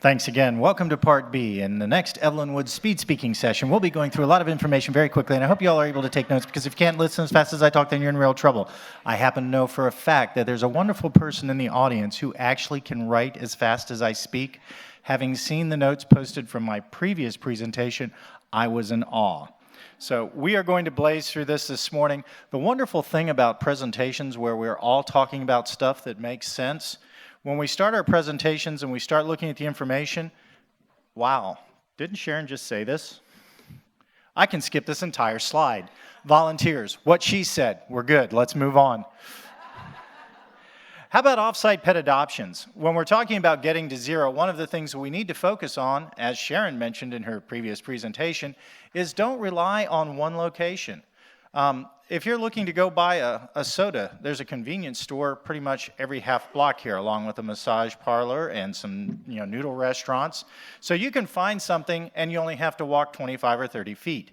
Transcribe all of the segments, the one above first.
Thanks again. Welcome to Part B. In the next Evelyn Woods speed speaking session, we'll be going through a lot of information very quickly, and I hope you all are able to take notes, because if you can't listen as fast as I talk, then you're in real trouble. I happen to know for a fact that there's a wonderful person in the audience who actually can write as fast as I speak. Having seen the notes posted from my previous presentation, I was in awe. So we are going to blaze through this morning. The wonderful thing about presentations where we're all talking about stuff that makes sense, when we start our presentations and we start looking at the information, wow, didn't Sharon just say this? I can skip this entire slide. Volunteers, what she said, we're good, let's move on. How about off-site pet adoptions? When we're talking about getting to zero, one of the things that we need to focus on, as Sharon mentioned in her previous presentation, is don't rely on one location. If you're looking to go buy a soda, there's a convenience store pretty much every half block here, along with a massage parlor and some noodle restaurants. So you can find something and you only have to walk 25 or 30 feet.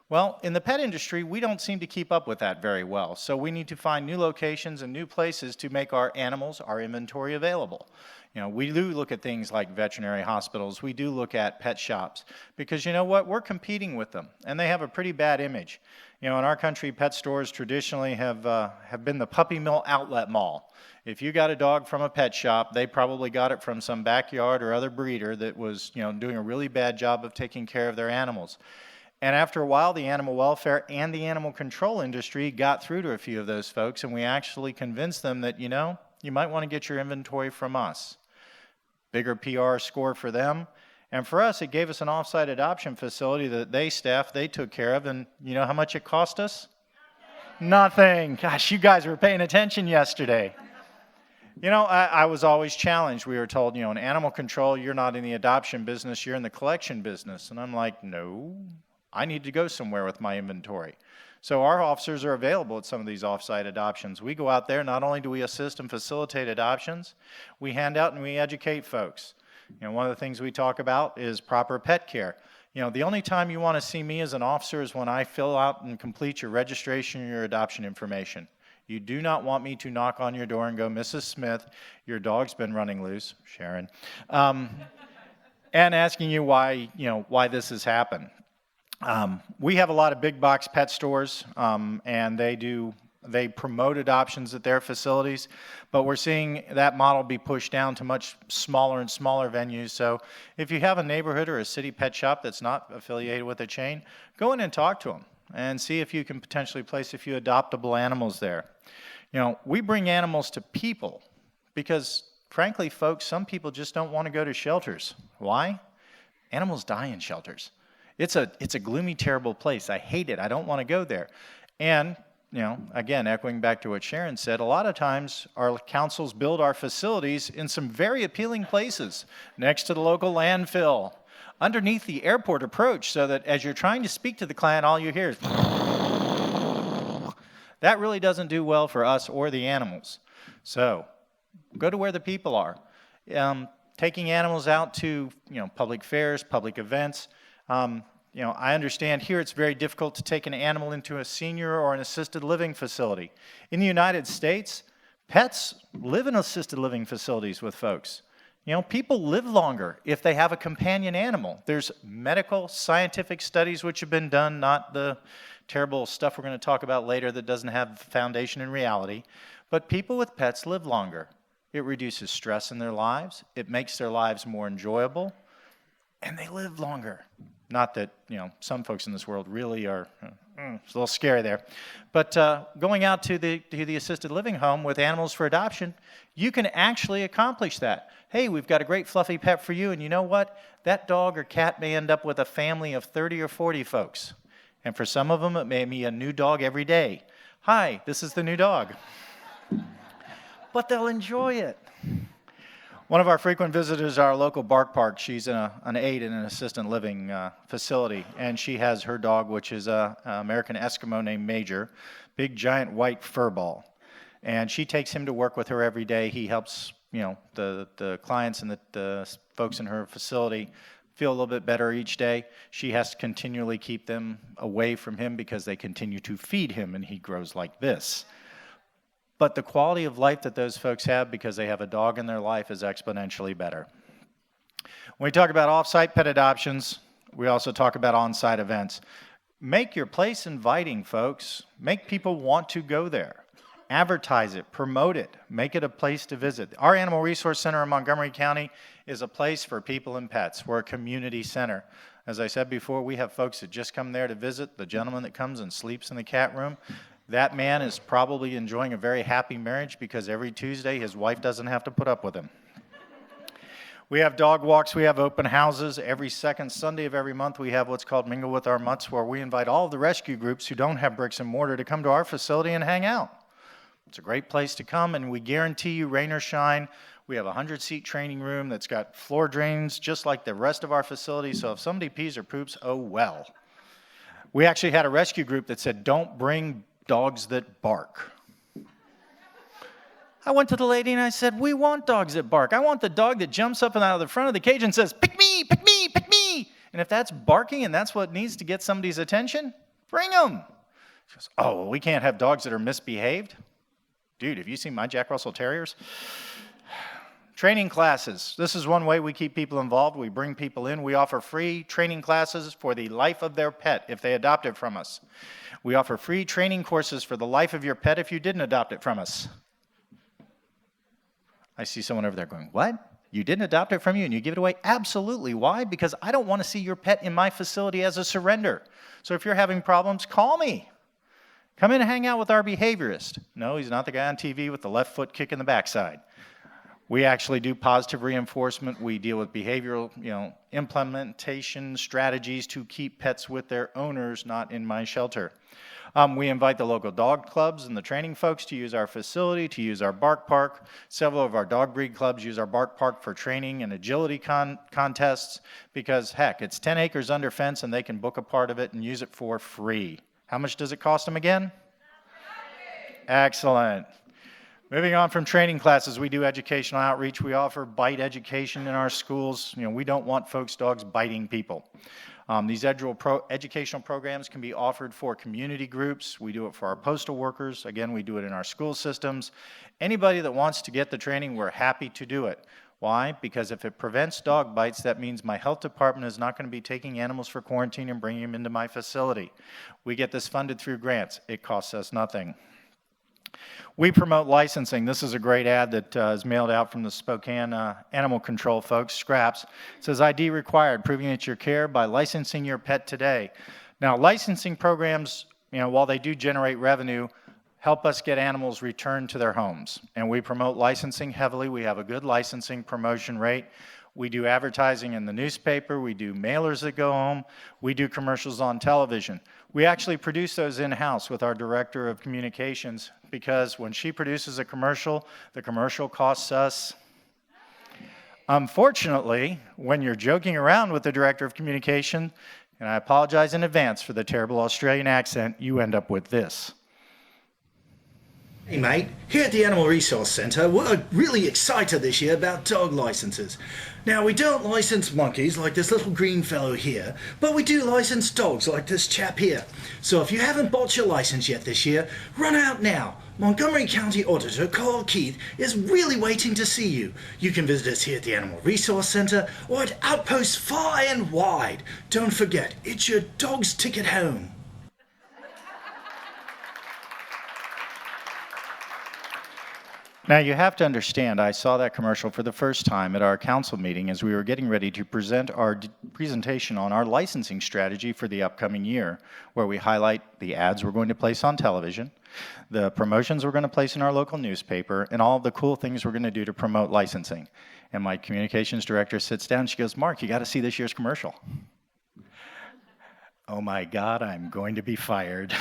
Well, in the pet industry, we don't seem to keep up with that very well. So we need to find new locations and new places to make our animals, our inventory available. We do look at things like veterinary hospitals. We do look at pet shops, because you know what? We're competing with them, and they have a pretty bad image. In our country, pet stores traditionally have been the puppy mill outlet mall. If you got a dog from a pet shop, they probably got it from some backyard or other breeder that was doing a really bad job of taking care of their animals. And after a while, the animal welfare and the animal control industry got through to a few of those folks, and we actually convinced them that, you might want to get your inventory from us. Bigger PR score for them. And for us, it gave us an off-site adoption facility that they took care of, and you know how much it cost us? Nothing. Gosh, you guys were paying attention yesterday. I was always challenged. We were told, in animal control, you're not in the adoption business, you're in the collection business. And I'm like, no, I need to go somewhere with my inventory. So our officers are available at some of these off-site adoptions. We go out there, not only do we assist and facilitate adoptions, we hand out and we educate folks. One of the things we talk about is proper pet care. The only time you want to see me as an officer is when I fill out and complete your registration and your adoption information. You do not want me to knock on your door and go, Mrs. Smith, your dog's been running loose, Sharon, and asking you why this has happened. We have a lot of big box pet stores, and they promote adoptions at their facilities, but we're seeing that model be pushed down to much smaller and smaller venues. So if you have a neighborhood or a city pet shop that's not affiliated with a chain, go in and talk to them and see if you can potentially place a few adoptable animals there. We bring animals to people because, frankly, folks, some people just don't want to go to shelters. Why? Animals die in shelters. It's a gloomy, terrible place. I hate it. I don't want to go there. And, again, echoing back to what Sharon said, a lot of times our councils build our facilities in some very appealing places, next to the local landfill, underneath the airport approach, so that as you're trying to speak to the client, all you hear is that really doesn't do well for us or the animals. So go to where the people are. Taking animals out to public fairs, public events. I understand here it's very difficult to take an animal into a senior or an assisted living facility. In the United States, pets live in assisted living facilities with folks. People live longer if they have a companion animal. There's medical, scientific studies which have been done, not the terrible stuff we're going to talk about later that doesn't have foundation in reality. But people with pets live longer. It reduces stress in their lives. It makes their lives more enjoyable. And they live longer. Not that, some folks in this world really are, it's a little scary there. But going out to the assisted living home with animals for adoption, you can actually accomplish that. Hey, we've got a great fluffy pet for you, and you know what? That dog or cat may end up with a family of 30 or 40 folks. And for some of them, it may be a new dog every day. Hi, this is the new dog. But they'll enjoy it. One of our frequent visitors is our local Bark Park. She's an aide in an assisted living facility, and she has her dog, which is an American Eskimo named Major, big giant white fur ball. And she takes him to work with her every day. He helps the clients and the folks in her facility feel a little bit better each day. She has to continually keep them away from him because they continue to feed him, and he grows like this. But the quality of life that those folks have because they have a dog in their life is exponentially better. When we talk about off-site pet adoptions, we also talk about on-site events. Make your place inviting, folks. Make people want to go there. Advertise it, promote it, make it a place to visit. Our Animal Resource Center in Montgomery County is a place for people and pets. We're a community center. As I said before, we have folks that just come there to visit. The gentleman that comes and sleeps in the cat room, that man is probably enjoying a very happy marriage because every Tuesday his wife doesn't have to put up with him. We have dog walks, we have open houses. Every second Sunday of every month we have what's called Mingle with Our Mutts, where we invite all of the rescue groups who don't have bricks and mortar to come to our facility and hang out. It's a great place to come, and we guarantee you, rain or shine, we have a 100-seat training room that's got floor drains just like the rest of our facility, so if somebody pees or poops, oh well. We actually had a rescue group that said, don't bring dogs that bark. I went to the lady and I said, we want dogs that bark. I want the dog that jumps up and out of the front of the cage and says, pick me, pick me, pick me. And if that's barking and that's what needs to get somebody's attention, bring them. She goes, oh, well, we can't have dogs that are misbehaved. Dude, have you seen my Jack Russell Terriers? Training classes. This is one way we keep people involved. We bring people in. We offer free training classes for the life of their pet if they adopt it from us. We offer free training courses for the life of your pet if you didn't adopt it from us. I see someone over there going, what? You didn't adopt it from you and you give it away? Absolutely. Why? Because I don't want to see your pet in my facility as a surrender. So if you're having problems, call me. Come in and hang out with our behaviorist. No, he's not the guy on TV with the left foot kicking the backside. We actually do positive reinforcement. We deal with behavioral, implementation strategies to keep pets with their owners, not in my shelter. We invite the local dog clubs and the training folks to use our facility, to use our bark park. Several of our dog breed clubs use our bark park for training and agility contests because, heck, it's 10 acres under fence and they can book a part of it and use it for free. How much does it cost them again? Excellent. Moving on from training classes, we do educational outreach. We offer bite education in our schools. We don't want folks' dogs biting people. These educational programs can be offered for community groups. We do it for our postal workers. Again, we do it in our school systems. Anybody that wants to get the training, we're happy to do it. Why? Because if it prevents dog bites, that means my health department is not going to be taking animals for quarantine and bringing them into my facility. We get this funded through grants. It costs us nothing. We promote licensing. This is a great ad that is mailed out from the Spokane animal control folks, Scraps. It says, ID required, proving that you care by licensing your pet today. Now, licensing programs, while they do generate revenue, help us get animals returned to their homes. And we promote licensing heavily. We have a good licensing promotion rate. We do advertising in the newspaper. We do mailers that go home. We do commercials on television. We actually produce those in-house with our director of communications because when she produces a commercial, the commercial costs us. Unfortunately, when you're joking around with the director of communication, and I apologize in advance for the terrible Australian accent, you end up with this. Hey mate, here at the Animal Resource Centre, we're really excited this year about dog licences. Now, we don't licence monkeys like this little green fellow here, but we do licence dogs like this chap here. So if you haven't bought your licence yet this year, run out now. Montgomery County Auditor Carl Keith is really waiting to see you. You can visit us here at the Animal Resource Centre or at outposts far and wide. Don't forget, it's your dog's ticket home. Now, you have to understand, I saw that commercial for the first time at our council meeting as we were getting ready to present our presentation on our licensing strategy for the upcoming year, where we highlight the ads we're going to place on television, the promotions we're going to place in our local newspaper, and all of the cool things we're going to do to promote licensing. And my communications director sits down and she goes, Mark, you got to see this year's commercial. Oh my God, I'm going to be fired.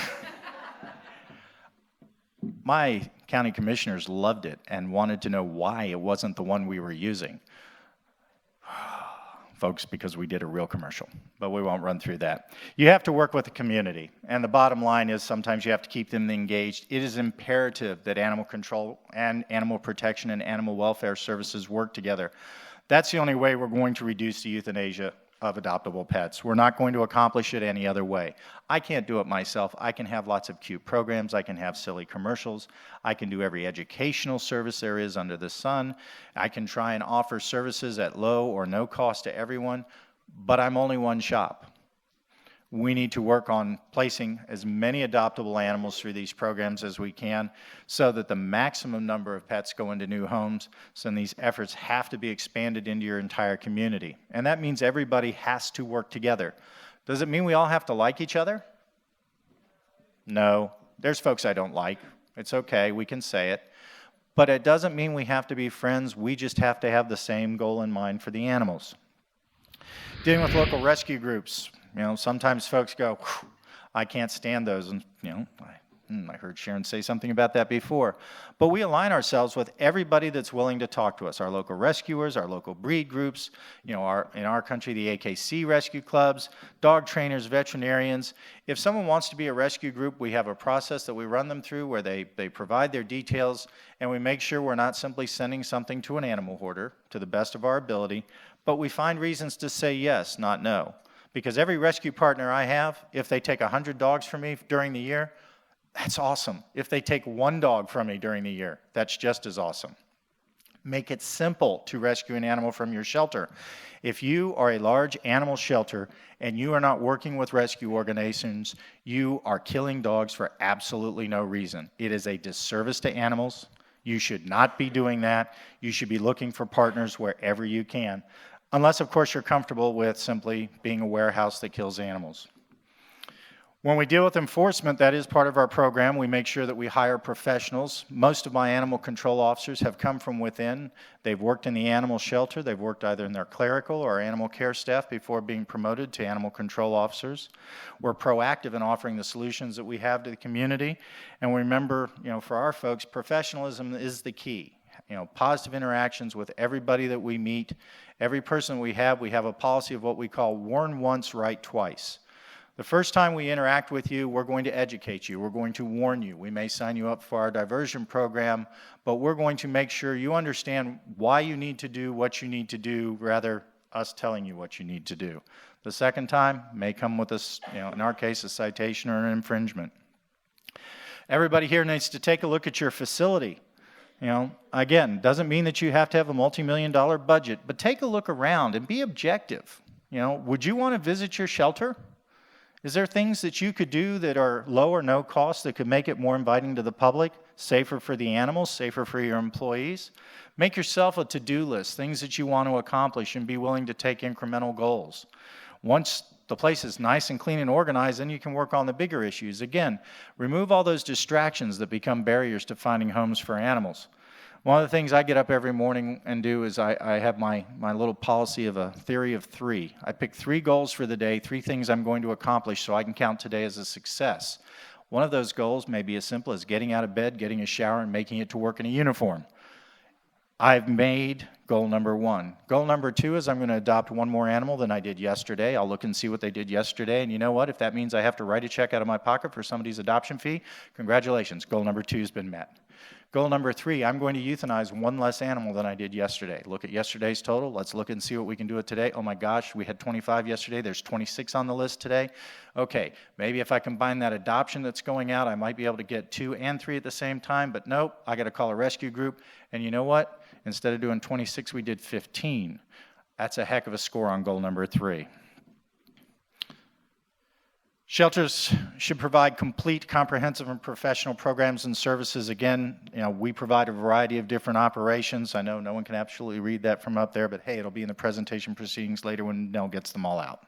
My county commissioners loved it and wanted to know why it wasn't the one we were using. Folks, because we did a real commercial, but we won't run through that. You have to work with the community, and the bottom line is sometimes you have to keep them engaged. It is imperative that animal control and animal protection and animal welfare services work together. That's the only way we're going to reduce the euthanasia of adoptable pets. We're not going to accomplish it any other way. I can't do it myself. I can have lots of cute programs. I can have silly commercials. I can do every educational service there is under the sun. I can try and offer services at low or no cost to everyone, but I'm only one shop. We need to work on placing as many adoptable animals through these programs as we can so that the maximum number of pets go into new homes. So these efforts have to be expanded into your entire community. And that means everybody has to work together. Does it mean we all have to like each other? No. There's folks I don't like. It's okay, we can say it. But it doesn't mean we have to be friends. We just have to have the same goal in mind for the animals. Dealing with local rescue groups. You know, sometimes folks go, I can't stand those, and you know, I heard Sharon say something about that before. But we align ourselves with everybody that's willing to talk to us, our local rescuers, our local breed groups, you know, in our country, the AKC rescue clubs, dog trainers, veterinarians. If someone wants to be a rescue group, we have a process that we run them through where they provide their details, and we make sure we're not simply sending something to an animal hoarder to the best of our ability, but we find reasons to say yes, not no. Because every rescue partner I have, if they take 100 dogs from me during the year, that's awesome. If they take 1 dog from me during the year, that's just as awesome. Make it simple to rescue an animal from your shelter. If you are a large animal shelter and you are not working with rescue organizations, you are killing dogs for absolutely no reason. It is a disservice to animals. You should not be doing that. You should be looking for partners wherever you can. Unless, of course, you're comfortable with simply being a warehouse that kills animals. When we deal with enforcement, that is part of our program. We make sure that we hire professionals. Most of my animal control officers have come from within. They've worked in the animal shelter. They've worked either in their clerical or animal care staff before being promoted to animal control officers. We're proactive in offering the solutions that we have to the community. And we remember, you know, for our folks, professionalism is the key. You know, positive interactions with everybody that we meet. Every person we have a policy of what we call warn once, right twice. The first time we interact with you, we're going to educate you. We're going to warn you. We may sign you up for our diversion program, but we're going to make sure you understand why you need to do what you need to do, rather us telling you what you need to do. The second time may come with us, you know, in our case, a citation or an infringement. Everybody here needs to take a look at your facility. You know, again, doesn't mean that you have to have a multi-million-dollar budget, but take a look around and be objective. You know, would you want to visit your shelter? Is there things that you could do that are low or no cost that could make it more inviting to the public, safer for the animals, safer for your employees? Make yourself a to-do list, things that you want to accomplish, and be willing to take incremental goals. Once the place is nice and clean and organized, then you can work on the bigger issues. Again, remove all those distractions that become barriers to finding homes for animals. One of the things I get up every morning and do is I have my little policy of a theory of 3. I pick 3 goals for the day, 3 things I'm going to accomplish so I can count today as a success. One of those goals may be as simple as getting out of bed, getting a shower, and making it to work in a uniform. I've made goal number 1. Goal number 2 is I'm going to adopt 1 more animal than I did yesterday. I'll look and see what they did yesterday, and you know what? If that means I have to write a check out of my pocket for somebody's adoption fee, congratulations, goal number 2 has been met. Goal number 3, I'm going to euthanize 1 less animal than I did yesterday. Look at yesterday's total. Let's look and see what we can do with today. Oh my gosh, we had 25 yesterday. There's 26 on the list today. Okay, maybe if I combine that adoption that's going out, I might be able to get 2 and 3 at the same time, but nope, I got to call a rescue group. And you know what? Instead of doing 26, we did 15. That's a heck of a score on goal number 3. Shelters should provide complete, comprehensive, and professional programs and services. Again, you know, we provide a variety of different operations. I know no one can absolutely read that from up there, but hey, it'll be in the presentation proceedings later when Nell gets them all out.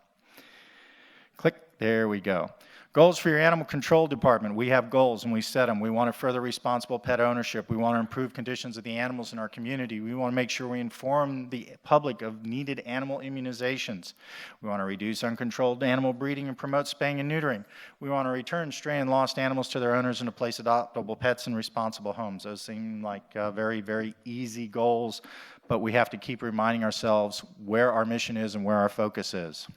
Click, there we go. Goals for your animal control department. We have goals and we set them. We want to further responsible pet ownership. We want to improve conditions of the animals in our community. We want to make sure we inform the public of needed animal immunizations. We want to reduce uncontrolled animal breeding and promote spaying and neutering. We want to return stray and lost animals to their owners and to place adoptable pets in responsible homes. Those seem like very, very easy goals, but we have to keep reminding ourselves where our mission is and where our focus is.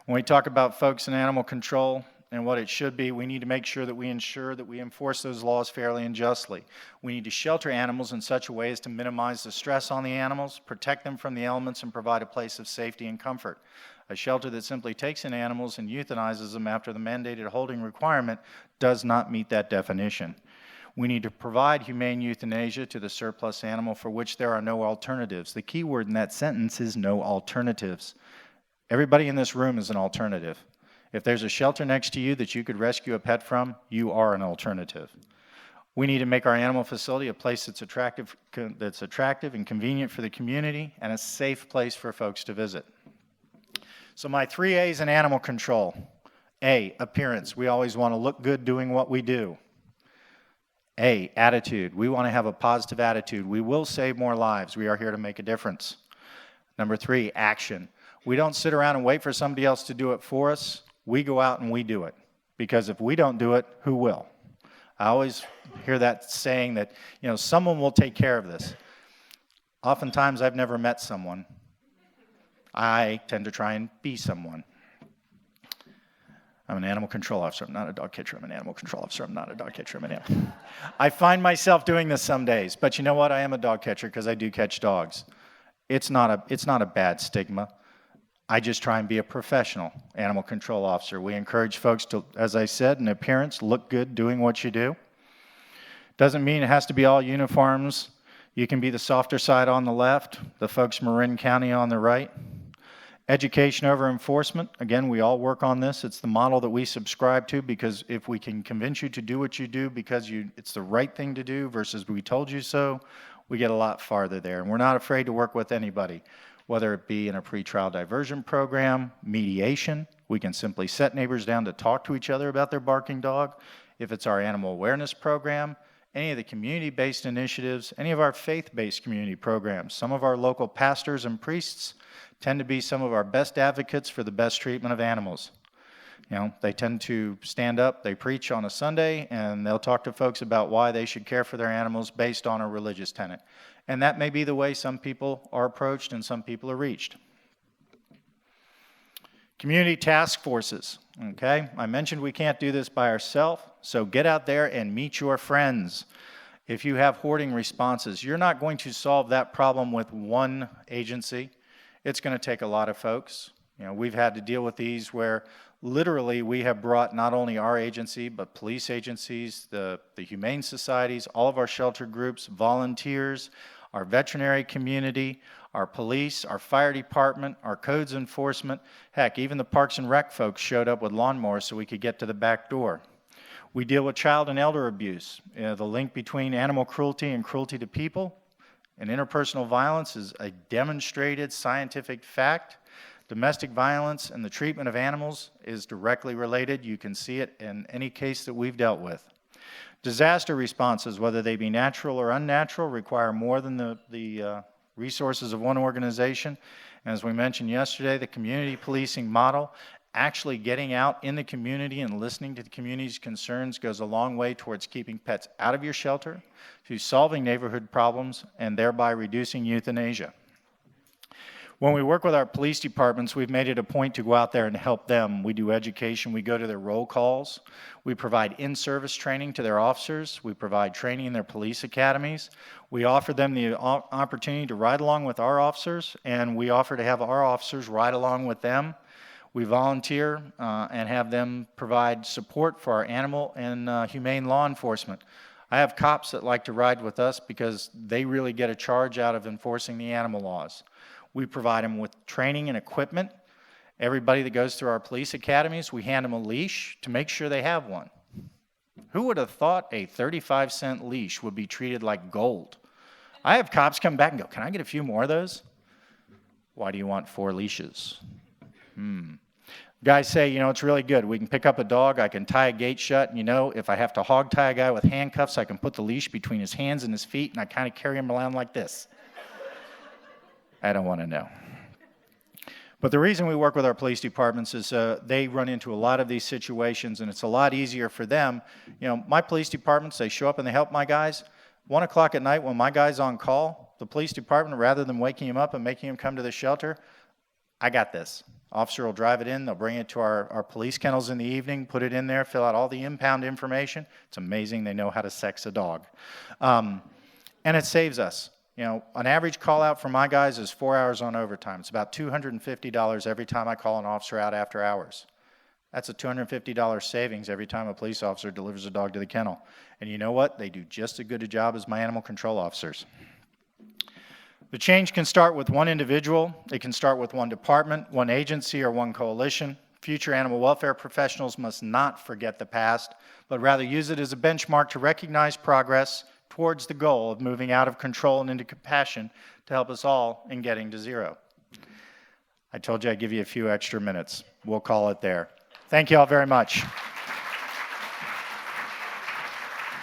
When we talk about folks in animal control, and what it should be. We need to make sure that we ensure that we enforce those laws fairly and justly. We need to shelter animals in such a way as to minimize the stress on the animals, protect them from the elements, and provide a place of safety and comfort. A shelter that simply takes in animals and euthanizes them after the mandated holding requirement does not meet that definition. We need to provide humane euthanasia to the surplus animal for which there are no alternatives. The key word in that sentence is no alternatives. Everybody in this room is an alternative. If there's a shelter next to you that you could rescue a pet from, you are an alternative. We need to make our animal facility a place that's attractive and convenient for the community and a safe place for folks to visit. So my 3 A's in animal control. A, appearance. We always want to look good doing what we do. A, attitude. We want to have a positive attitude. We will save more lives. We are here to make a difference. Number 3, action. We don't sit around and wait for somebody else to do it for us. We go out and we do it. Because if we don't do it, who will? I always hear that saying that, someone will take care of this. Oftentimes, I've never met someone. I tend to try and be someone. I'm an animal control officer. I'm not a dog catcher. I'm an animal control officer. I'm not a dog catcher. I'm an animal. I find myself doing this some days, but you know what? I am a dog catcher because I do catch dogs. It's not a bad stigma. I just try and be a professional animal control officer. We encourage folks to, as I said, in appearance, look good doing what you do. Doesn't mean it has to be all uniforms. You can be the softer side on the left, the folks in Marin County on the right. Education over enforcement. Again, we all work on this. It's the model that we subscribe to because if we can convince you to do what you do because it's the right thing to do versus we told you so, we get a lot farther there. And we're not afraid to work with anybody, whether it be in a pretrial diversion program, mediation. We can simply set neighbors down to talk to each other about their barking dog. If it's our animal awareness program, any of the community-based initiatives, any of our faith-based community programs, some of our local pastors and priests tend to be some of our best advocates for the best treatment of animals. They tend to stand up, they preach on a Sunday, and they'll talk to folks about why they should care for their animals based on a religious tenet. And that may be the way some people are approached and some people are reached. Community task forces, okay? I mentioned we can't do this by ourselves, so get out there and meet your friends. If you have hoarding responses, you're not going to solve that problem with one agency. It's going to take a lot of folks. We've had to deal with these where literally we have brought not only our agency, but police agencies, the humane societies, all of our shelter groups, volunteers, our veterinary community, our police, our fire department, our codes enforcement. Heck, even the Parks and Rec folks showed up with lawnmowers so we could get to the back door. We deal with child and elder abuse. The link between animal cruelty and cruelty to people and interpersonal violence is a demonstrated scientific fact. Domestic violence and the treatment of animals is directly related. You can see it in any case that we've dealt with. Disaster responses, whether they be natural or unnatural, require more than the resources of one organization. And as we mentioned yesterday, the community policing model, actually getting out in the community and listening to the community's concerns goes a long way towards keeping pets out of your shelter, to solving neighborhood problems, and thereby reducing euthanasia. When we work with our police departments, we've made it a point to go out there and help them. We do education. We go to their roll calls. We provide in-service training to their officers. We provide training in their police academies. We offer them the opportunity to ride along with our officers, and we offer to have our officers ride along with them. We volunteer and have them provide support for our animal and humane law enforcement. I have cops that like to ride with us because they really get a charge out of enforcing the animal laws. We provide them with training and equipment. Everybody that goes through our police academies, we hand them a leash to make sure they have one. Who would have thought a 35-cent leash would be treated like gold? I have cops come back and go, "Can I get a few more of those?" Why do you want 4 leashes? Guys say, it's really good. We can pick up a dog, I can tie a gate shut, and if I have to hog tie a guy with handcuffs, I can put the leash between his hands and his feet, and I kind of carry him around like this. I don't want to know. But the reason we work with our police departments is they run into a lot of these situations, and it's a lot easier for them. My police departments, they show up and they help my guys. 1 o'clock at night when my guy's on call, the police department, rather than waking him up and making him come to the shelter, I got this. Officer will drive it in, they'll bring it to our police kennels in the evening, put it in there, fill out all the impound information. It's amazing they know how to sex a dog. And it saves us. You know, an average call out for my guys is 4 hours on overtime. It's about $250 every time I call an officer out after hours. That's a $250 savings every time a police officer delivers a dog to the kennel. And you know what? They do just as good a job as my animal control officers. The change can start with one individual. It can start with one department, one agency, or one coalition. Future animal welfare professionals must not forget the past, but rather use it as a benchmark to recognize progress towards the goal of moving out of control and into compassion to help us all in getting to zero. I told you I'd give you a few extra minutes. We'll call it there. Thank you all very much.